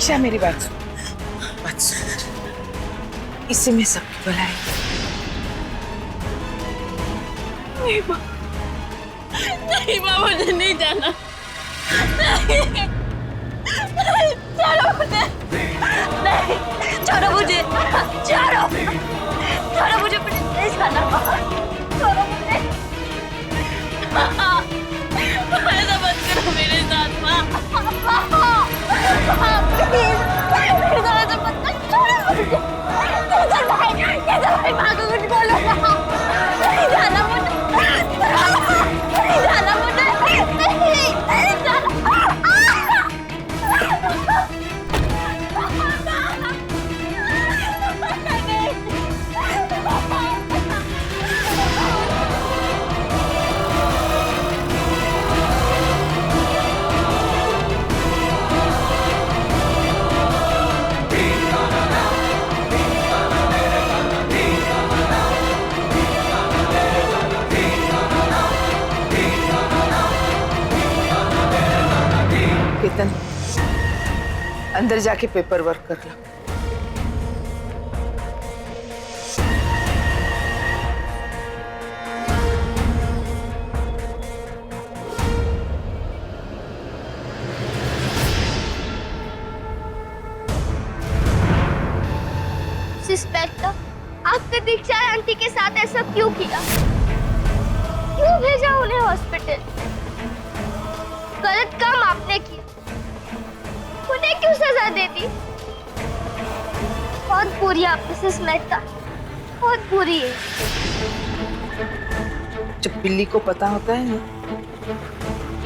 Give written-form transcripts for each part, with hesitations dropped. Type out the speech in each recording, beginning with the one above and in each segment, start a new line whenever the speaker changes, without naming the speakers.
दीक्षा मेरी बात सुन, बात सुन। इसी में सबकी भलाई।
नहीं माँ, नहीं माँ, मुझे नहीं जाना। नहीं, छोड़ो मुझे, नहीं, छोड़ो मुझे, छोड़ो, छोड़ो मुझे, मुझे नहीं जाना माँ, छोड़ो मुझे। ऐसा मत करो मेरे साथ माँ, प्लीज, मेरे साथ ऐसा मत करो, छोड़ो मुझे। ये भाई माँ को कुछ बोलो माँ, नहीं जाना मुझे, नहीं जाना मुझे, नहीं जाना।
केतन, अंदर जाके पेपर वर्क कर लो।
इंस्पेक्टर, आपने दीक्षा आंटी के साथ ऐसा क्यों किया? क्यों भेजा उन्हें हॉस्पिटल? गलत काम आपने किया, उन्हें क्यों सजा दे दी? बहुत बुरी आपकी इंस्पेक्टर, बहुत बुरी है।
जब बिल्ली को पता होता है ना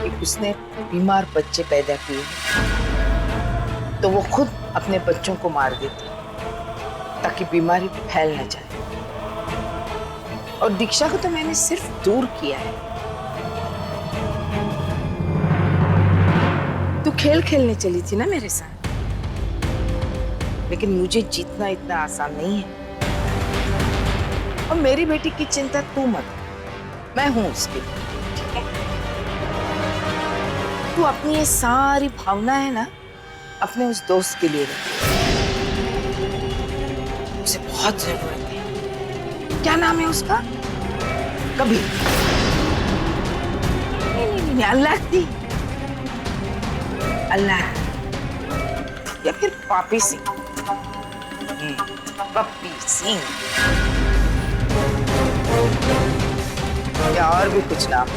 कि उसने बीमार बच्चे पैदा किए, तो वो खुद अपने बच्चों को मार देती ताकि बीमारी फैल न जाए। और दीक्षा को तो मैंने सिर्फ दूर किया है। तू खेल खेलने चली थी ना मेरे साथ, लेकिन मुझे जीतना इतना आसान नहीं है। और मेरी बेटी की चिंता तू मत, मैं हूं उसके लिए, ठीक है? तू अपनी ये सारी भावना है ना अपने उस दोस्त के लिए रख, उसे बहुत जरूरत है। क्या नाम है उसका? कभी नहीं, अल्लाह थी, अल्लाह या फिर पापी सिंह, पप्पी सिंह, या और भी कुछ नाम।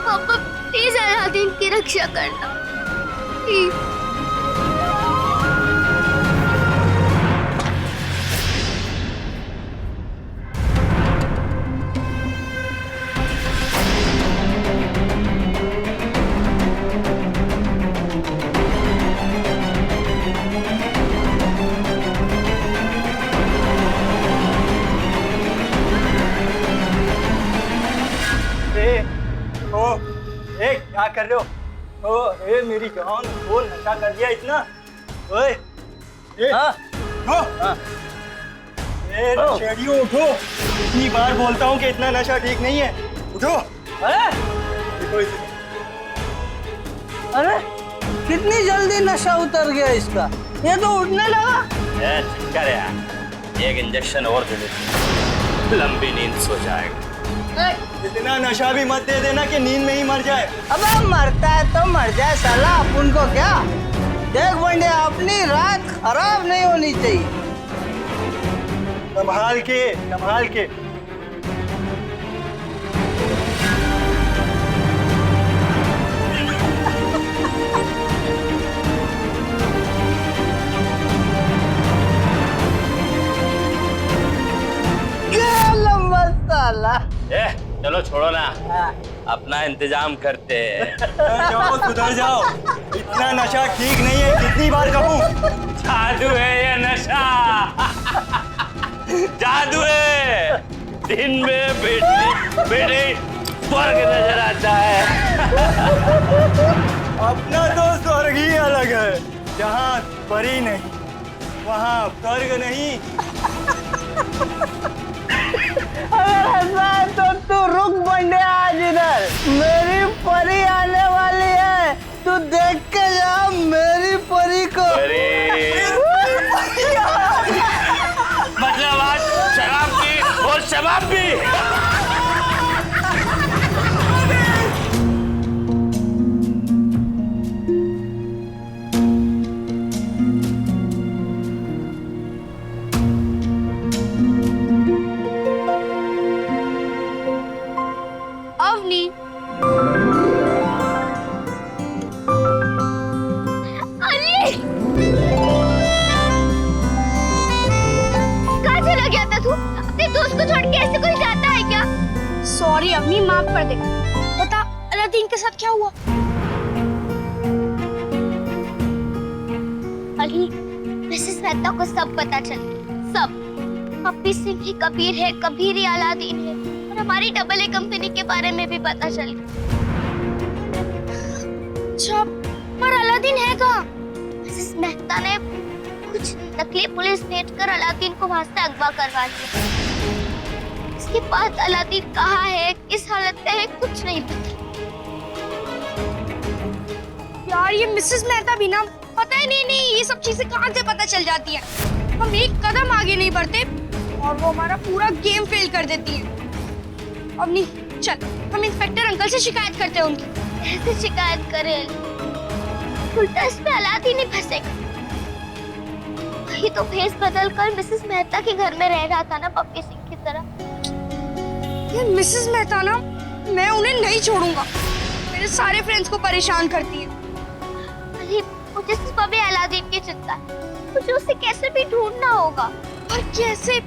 पापा प्लीज अलादीन की रक्षा करना, प्लीज।
क्या कर रहे हो? ओ, ए मेरी जान, वो नशा कर दिया इतना? ओए, नशेड़ियों उठो! इतनी बार बोलता हूँ कि इतना नशा ठीक नहीं है। उठो! देखो इसे।
अरे कितनी जल्दी नशा उतर गया इसका, ये तो उठने लगा।
चक्कर यार, एक इंजेक्शन और दे दे, लंबी नींद सो जाएगा।
इतना नशा भी मत दे देना कि नींद में ही मर जाए।
अबे मरता है तो मर जाए साला, अपन को क्या? देख बंडे, अपनी रात खराब नहीं होनी चाहिए।
संभाल के, संभाल के।
क्या लंबा साला।
चलो छोड़ो ना, अपना इंतजाम करते हैं।
जाओ, सुधर जाओ, इतना नशा ठीक नहीं है, कितनी बार कहूँ?
जादू है ये नशा, जादू है। दिन में बेटी स्वर्ग नजर आता है।
अपना तो स्वर्ग ही अलग है, जहाँ परी नहीं वहाँ स्वर्ग नहीं।
अगर ऐसा है तो तू रुक बंडे, आज इधर मेरी परी आने वाली है, तू देख के जा मेरी परी को।
मतलब आज शराब की और शबाब भी।
अवनी, अली, कहाँ चला गया था तू? अपने दोस्त को छोड़ के ऐसे कोई जाता है क्या?
सॉरी अम्मी, माफ कर दे। बता अलादीन के साथ क्या हुआ?
अली, मिसेस मेहता को सब पता चल गया, सब। पप्पी सिंह ही कबीर है, कबीर ही अलादीन है, और हमारी डबल ए कंपनी के बारे में भी पता चल गया।
अच्छा, पर अलादीन है कहाँ?
मिसेस मेहता ने कुछ नकली पुलिस भेजकर अलादीन को वहां से अगवा करवा लिया। इसके बाद अलादीन कहाँ है, किस हालत में है, कुछ नहीं पता।
यार ये मिसेस मेहता भी ना, पता ही नहीं ये सब चीजें कहाँ से पता चल जाती हैं। हम एक कदम आगे नहीं बढ़ते और वो हमारा पूरा गेम फेल कर देती है। अब नहीं, चल हम इंस्पेक्टर अंकल से शिकायत करते हैं उनकी।
कैसे शिकायत करें? उल्टा इस पे अलादीन ही फंसेगा। वही तो भेस बदल कर मिसेस मेहता के घर में रह रहा था ना, पप्पी सिंह की तरह।
ये मिसेस मेहता ना, मैं उन्हें नहीं छोड़ूंगा। मेरे सारे फ्रेंड्स को परेशान करती है।
अली, मुझे सिर्फ अभी अलादीन की चिंता है। मुझे उसे कैसे भी ढूंढना होगा।
और कैसे?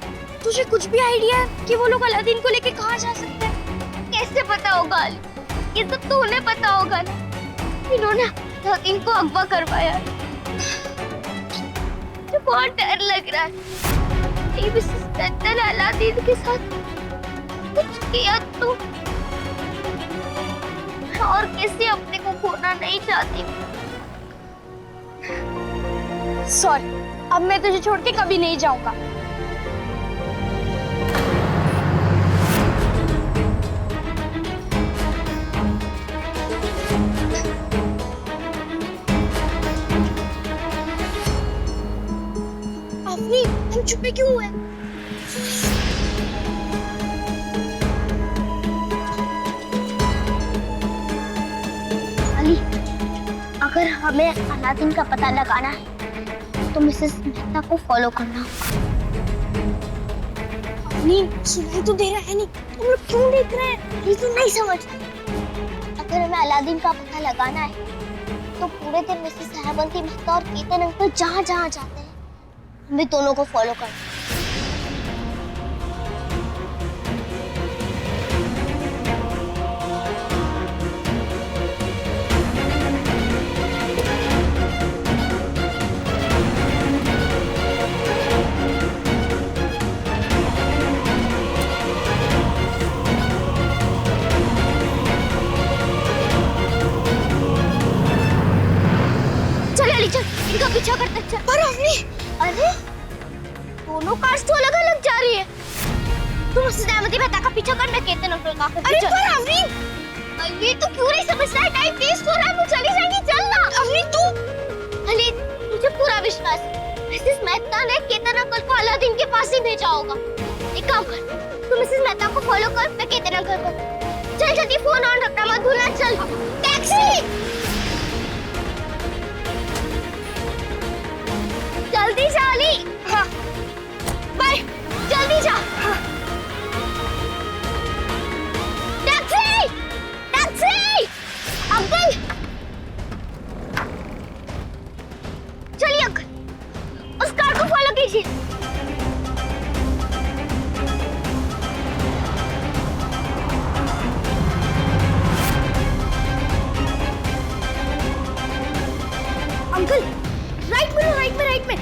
तुझे कुछ भी आइडिया है कि वो लोग अलादीन को लेके कहाँ जा सकते हैं?
कैसे पता होगा अली? ये सब तो उन्हें पता होगा ना। इन्होंने अलादीन को अगवा करवाया है। मुझे बहुत डर लग रहा है। ये मिसेस मेहता ने अलादीन के साथ कुछ किया तो। और किसी अपने को खोना नहीं चाहती।
सॉरी, अब मैं तुझे छोड़ के कभी नहीं जाऊंगा। अवनी, हम चुप क्यों हुए?
अली, अगर हमें अलादीन का पता लगाना है तो मिसेस मेहता को फॉलो करना होगा।
अवनी, सुनाई तो दे रहा है नहीं, तुम लोग क्यों देख रहे हैं?
ये तो नहीं समझ। अगर हमें अलादीन का पता लगाना है तो पूरे दिन मिसेस साहबंती मेहता और केतन अंकल जहाँ जहाँ जाते हैं, हमें दोनों को फॉलो करना है। इनका पीछा करते चल।
पर अवनी,
अरे दोनों कार्स तो अलग अलग जा रही है। तुम उससे सहमति मेहता का पीछा करना, केतन अंकल का।
अरे पर अवनी,
अली तू क्यों नहीं समझता है? टाइम वेस्ट हो रहा है, हम चली जाएंगे, चल ना।
अवनी तू।
अली, मुझे पूरा विश्वास है मिसेस मेहता ने केतन अंकल को अलादीन के पास ही भेजा होगा। एक काम कर, तू मिसेस मेहता को फॉलो कर, मैं केतन अंकल को। चल जल्दी, फोन ऑन रखना मत भूलना। चल टैक्सी, जल्दी जा अली।
हाँ,
बाय, जल्दी जा।
हाँ।
Taxi, taxi, uncle. चलिए अंकल, उस कार को फॉलो कीजिए।
अंकल, राइट में, राइट में, राइट में।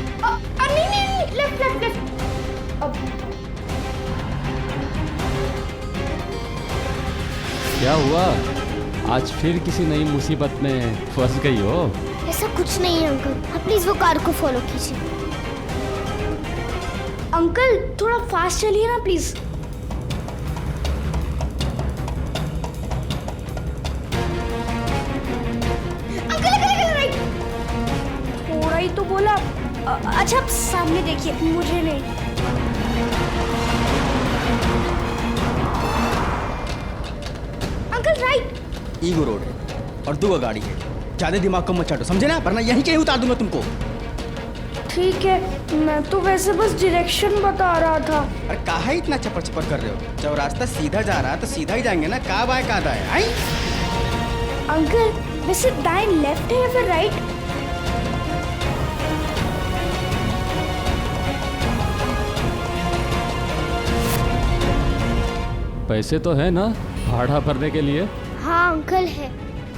नहीं, लेफ्ट लेफ्ट लेफ्ट।
क्या हुआ? आज फिर किसी नई मुसीबत में फंस गई हो।
ऐसा कुछ नहीं है अंकल, आप प्लीज वो कार को फॉलो कीजिए। अंकल थोड़ा फास्ट चलिए ना प्लीज। थोड़ा ही तो बोला। अच्छा आप सामने देखिए, मुझे नहीं। Uncle right.
ईगो रोड है और 2 गाड़ी है, ज्यादा दिमाग को मत चाटो, समझे ना, वरना यहीं कहीं उतार दूंगा तुमको।
ठीक है, मैं तो वैसे बस डायरेक्शन बता रहा था।
अरे काहे इतना चपर चपर कर रहे हो? जब रास्ता सीधा जा रहा है तो सीधा ही जाएंगे ना, कहाँ बाएं कहाँ दाएं? आई
अंकल वैसे दाएं लेफ्ट है या फिर राइट?
पैसे तो है ना भाड़ा भरने के लिए?
हाँ अंकल है,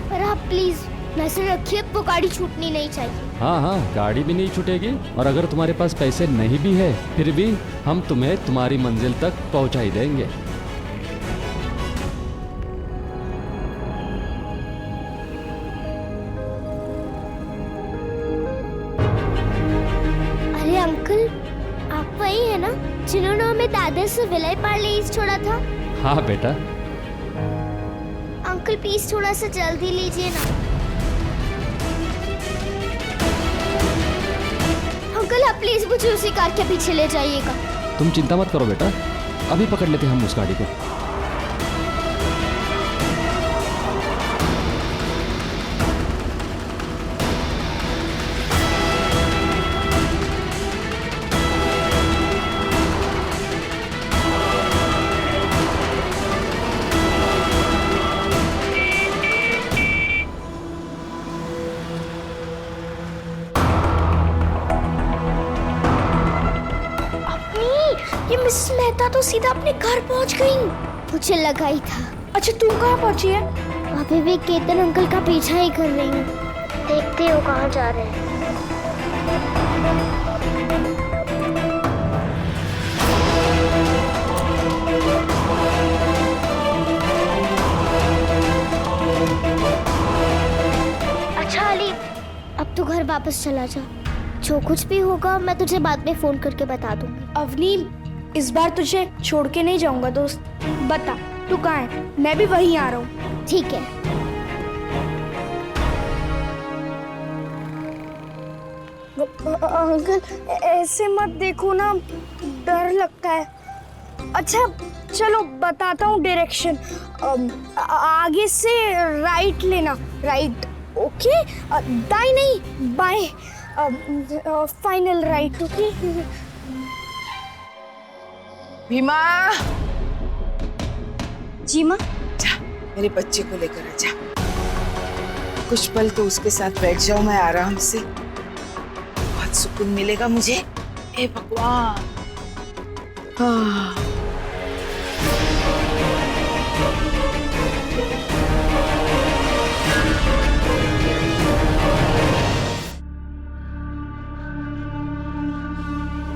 पर आप प्लीज मैसेज रखिए, वो गाड़ी छूटनी नहीं चाहिए।
हाँ हाँ, गाड़ी भी नहीं छूटेगी, और अगर तुम्हारे पास पैसे नहीं भी है फिर भी हम तुम्हें तुम्हारी मंजिल तक पहुंचा ही देंगे।
अरे अंकल, आप वही है ना जिन्होंने हमें दादा से विलय पार्ले छोड़ा था?
हाँ बेटा।
अंकल प्लीज थोड़ा सा जल्दी लीजिए ना। अंकल आप प्लीज मुझे उसी कार के पीछे ले जाइएगा।
तुम चिंता मत करो बेटा, अभी पकड़ लेते हम उस गाड़ी को।
ये मिस मेहता तो सीधा अपने घर पहुंच गई। मुझे लगा ही था।
अच्छा तुम कहाँ पहुंची है?
अभी भी केतन अंकल का पीछा ही कर रही हूँ, देखते हो कहाँ जा रहे हैं। अच्छा अली, अब तो घर वापस चला जा। जो कुछ भी होगा मैं तुझे बाद में फोन करके बता दूंगी।
अवनी इस बार तुझे छोड़ के नहीं जाऊंगा दोस्त। बता तू कहाँ है, मैं भी वहीं आ रहा हूँ।
ठीक है।
अंकल ऐसे मत देखो ना, डर लगता है। अच्छा चलो बताता हूँ डायरेक्शन। आगे से राइट लेना, राइट। ओके, दाएं नहीं बाएं, फाइनल राइट। ओके
भीमा,
जी माँ।
जा मेरे बच्चे को लेकर आ जा। कुछ पल तो उसके साथ बैठ जाऊं मैं आराम से, बहुत सुकून मिलेगा मुझे। हे भगवान। हाँ।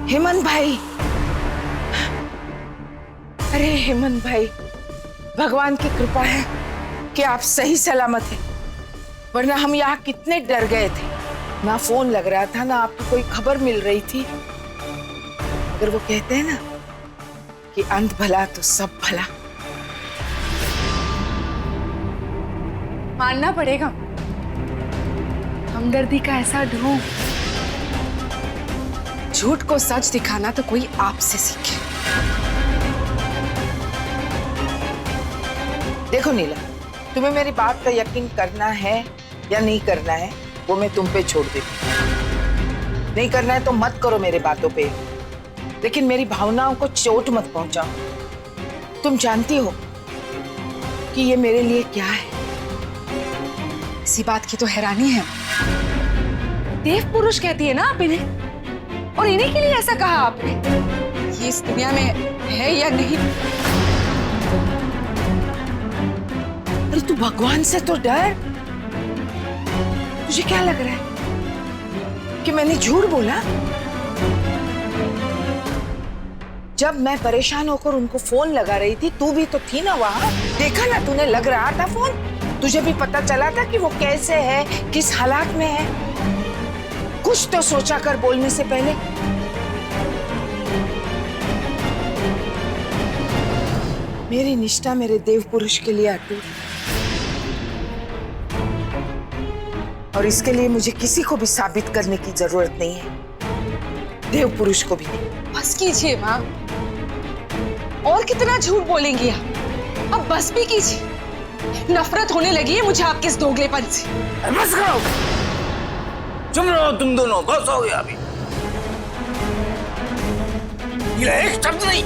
हेमंत भाई, अरे हेमंत भाई, भगवान की कृपा है कि आप सही सलामत हैं, वरना हम यहाँ कितने डर गए थे। ना फोन लग रहा था, ना आपकी कोई खबर मिल रही थी। अगर वो कहते हैं ना कि अंत भला तो सब भला।
मानना पड़ेगा, हमदर्दी का ऐसा ढोंग। झूठ को सच दिखाना तो कोई आपसे सीखे।
देखो नीला, तुम्हें मेरी बात का यकीन करना है या नहीं करना है वो मैं तुम पे छोड़ देती हूँ। नहीं करना है तो मत करो मेरे बातों पे, लेकिन मेरी भावनाओं को चोट मत पहुंचाओ। तुम जानती हो कि ये मेरे लिए क्या है।
इसी बात की तो हैरानी है। देव पुरुष कहती है ना आप इन्हें, और इन्हीं के लिए ऐसा कहा आपने। ये इस दुनिया में है या नहीं?
अरे तू भगवान से तो डर। तुझे क्या लग रहा है कि मैंने झूठ बोला? जब मैं परेशान होकर उनको फोन लगा रही थी, तू भी तो थी ना वहां। देखा ना तूने, लग रहा था फोन। तुझे भी पता चला था कि वो कैसे है, किस हालात में है? कुछ तो सोचा कर बोलने से पहले। मेरी निष्ठा मेरे देव पुरुष के लिए अटूट, और इसके लिए मुझे किसी को भी साबित करने की जरूरत नहीं है, देव पुरुष को भी नहीं।
बस कीजिए माँ, और कितना झूठ बोलेंगी आप? अब बस भी कीजिए। नफरत होने लगी है मुझे आपके इस दोगलेपन से।
बस करो, चुप रहो तुम दोनों, बस हो गया अभी। ये एक शब्द नहीं,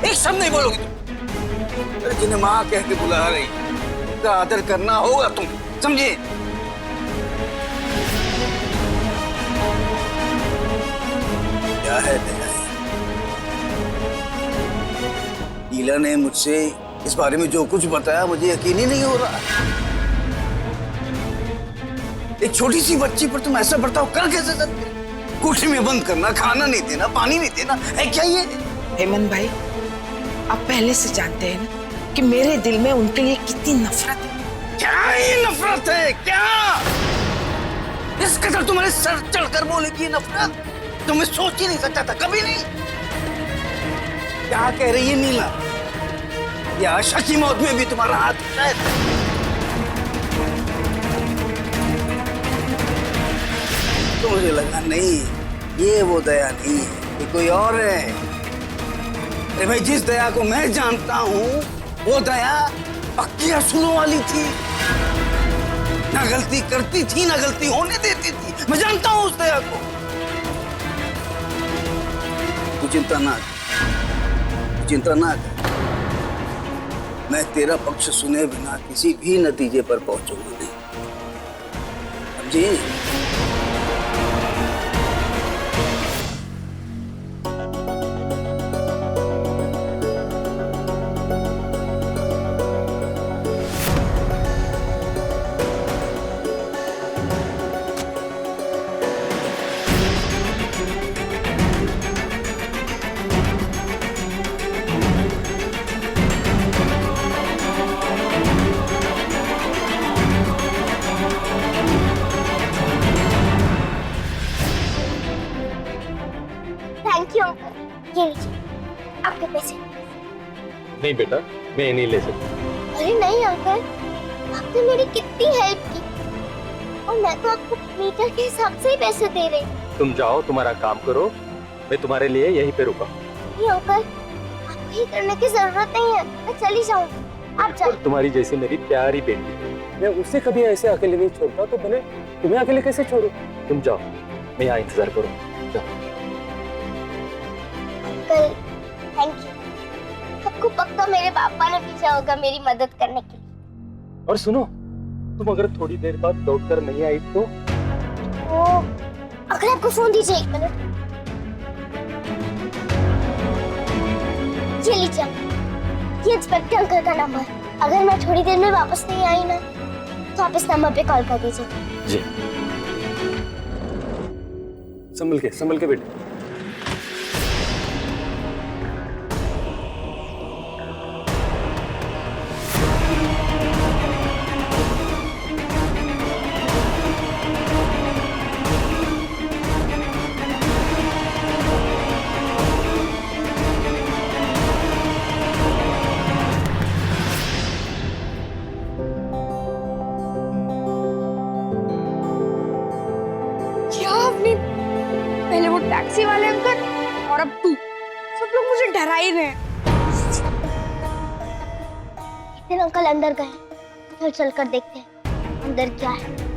एक शब्द नहीं बोलोगी तुम। अरे जिन्हें माँ कह के बुला रही, उनका आदर करना होगा तुम, समझे? क्या है नीला ने मुझसे इस बारे में जो कुछ बताया, मुझे यकीन ही नहीं हो रहा। एक छोटी सी बच्ची पर तुम ऐसा बर्ताव कर कैसे सकते? कोठरी में बंद करना, खाना नहीं देना, पानी नहीं देना, है क्या ये?
हेमंत भाई, आप पहले से जानते हैं ना कि मेरे दिल में उनके लिए कितनी नफरत है।
क्या ये नफरत है? क्या इस कदर तुम्हारे सर चढ़कर बोले की नफरत? तुम्हें सोच ही नहीं सकता था, कभी नहीं। क्या कह रही है नीला? या आशा की मौत में भी तुम्हारा हाथ शायद? तो मुझे लगा नहीं, ये वो दया नहीं है, ये कोई और है। अरे भाई, जिस दया को मैं जानता हूँ वो दया पक्की असूलों वाली थी। ना गलती करती थी, ना गलती होने देती थी। मैं जानता हूँ उस दया को। तू चिंता ना कर, चिंता ना कर। मैं तेरा पक्ष सुने बिना किसी भी नतीजे पर पहुंचूंगा नहीं, समझी?
थैंक यू अंकल, ये लीजिए आपके पैसे।
नहीं बेटा, मैं नहीं ले सकता।
अरे नहीं अंकल, आपने मेरी कितनी हेल्प की, और मैं तो आपको मीटर के हिसाब से ही पैसे दे रही हूँ।
तुम जाओ, तुम्हारा काम करो, मैं तुम्हारे लिए यहीं पे रुका।
नहीं अंकल, आपको ये करने की जरूरत नहीं है, मैं चली जाऊंगी, आप जाओ।
तुम्हारी जैसी मेरी प्यारी बेटी, मैं उसे कभी ऐसे अकेले नहीं छोड़ता, तो मैंने तुम्हें अकेले कैसे छोड़ू? तुम जाओ, मैं यहाँ इंतजार करूँ।
अंकल थैंक यू, आपको पक्का मेरे पापा ने भेजा होगा मेरी मदद करने के लिए।
और सुनो, तुम अगर थोड़ी देर बाद लौट कर नहीं आई तो?
अगर आपको फोन दीजिए, 1 मिनट। ये लीजिए, ये इंस्पेक्टर अंकल का नंबर। अगर मैं थोड़ी देर में वापस नहीं आई ना, तो आप इस नंबर पे कॉल कर दीजिए।
जी। संभल के बेटे।
क्या आपने, पहले वो टैक्सी वाले अंकल और अब तू, सब लोग मुझे डरा ही रहे हैं।
फिर अंकल अंदर गए, चल कर देखते हैं अंदर क्या है।